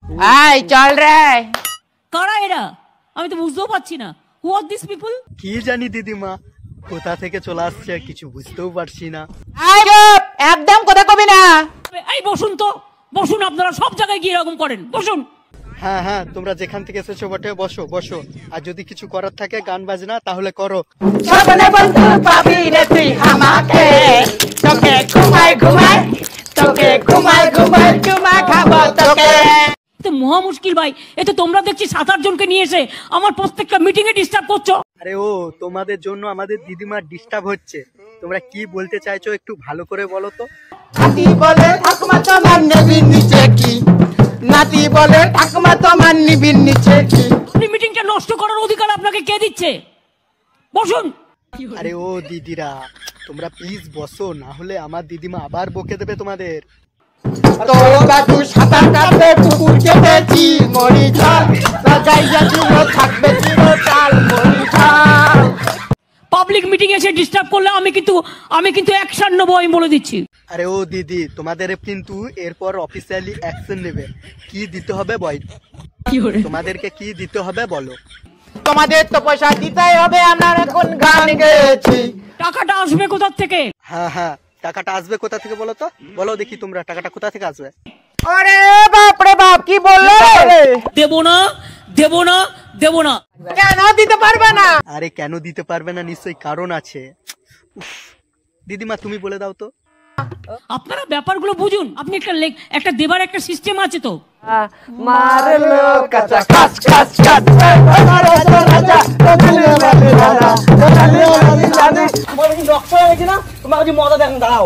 আয় চল রে। কারা এরা? আমি তো বুঝতেও পারছি না। হু আর দিস পিপল? কি জানি দিদিমা, কোথা থেকে চলে আসছে কিছু বুঝতেও পারছি না। আয় চুপ, একদম কথা কবি না। এই বসুন তো, বসুন। আপনারা সব জায়গায় গিয়ে এরকম করেন, বসুন। হ্যাঁ হ্যাঁ, তোমরা যেখান থেকে এসেছো বটে, বসো বসো। আর যদি কিছু করার থাকে গান বাজনা তাহলে করো। সবনে বন্ধু পাবি রে তুই আমাকে, তোকে ঘুমাই ঘুমাই, তোকে ঘুমাই ঘুমাই চুমা খাবো তোকে। তো মহা মুশকিল ভাই, এতে তোমরা দেখছি 7-8 জনকে নিয়ে এসে আমার প্রত্যেকটা মিটিং এ ডিস্টার্ব করছো। আরে ও, তোমাদের জন্য আমাদের দিদিমার ডিস্টার্ব হচ্ছে। তোমরা কি বলতে চাইছো একটু ভালো করে বলো তো। নাতি বলে ঠাকুমা তোমার নিবি নিচে কি, নাতি বলে ঠাকুমা তোমার নিবি নিচে কি। আপনি মিটিংটা নষ্ট করার অধিকার আপনাকে কে দিচ্ছে? বসুন। আরে ও দিদিরা, তোমরা প্লিজ বসো, না হলে আমার দিদিমা আবার বকে দেবে তোমাদের। তোর দাদু সাঁতার কাটতে পুকুর কেটেছি মরি ঝাল, রাজাইয়া ছিল থাকবে চিরকাল মরি ঝাল। পাবলিক মিটিং এসে ডিস্টার্ব করলে আমি কিন্তু অ্যাকশন নেবো, আমি বলে দিচ্ছি। আরে ও দিদি, তোমাদের কিন্তু এরপর অফিসিয়ালি অ্যাকশন নেবে। কি দিতে হবে বল, তোমাদেরকে কি দিতে হবে বলো। তোমাদের তো পয়সা দিতেই হবে, আমরা এখন গান গেয়েছি। টাকাটা আসবে কোথা থেকে? হ্যাঁ হ্যাঁ, টাকাটা আসবে কোথা থেকে বলো তো, বলো দেখি তোমরা টাকাটা কোথা থেকে আসবে। আরে বাপ রে বাপ, কি বললে? দেবো না দেবো না দেবো না। কেন দিতে পারবে না? আরে কেন দিতে পারবে না, নিশ্চয়ই কারণ আছে। উফ, দিদিমা তুমি বলে দাও তো। আপনারা ব্যাপারগুলো বুঝুন। আপনি একটা দেবার একটা সিস্টেম আছে তো। মারলো কাঁচা খাস খাস খাস, রাজা রাজা তোলে মানে রাজা তোলে মানে জানে। তোমার কি নকশা হয়েছে না? তোমার কাছে মজা দেখুন, দাঁড়াও।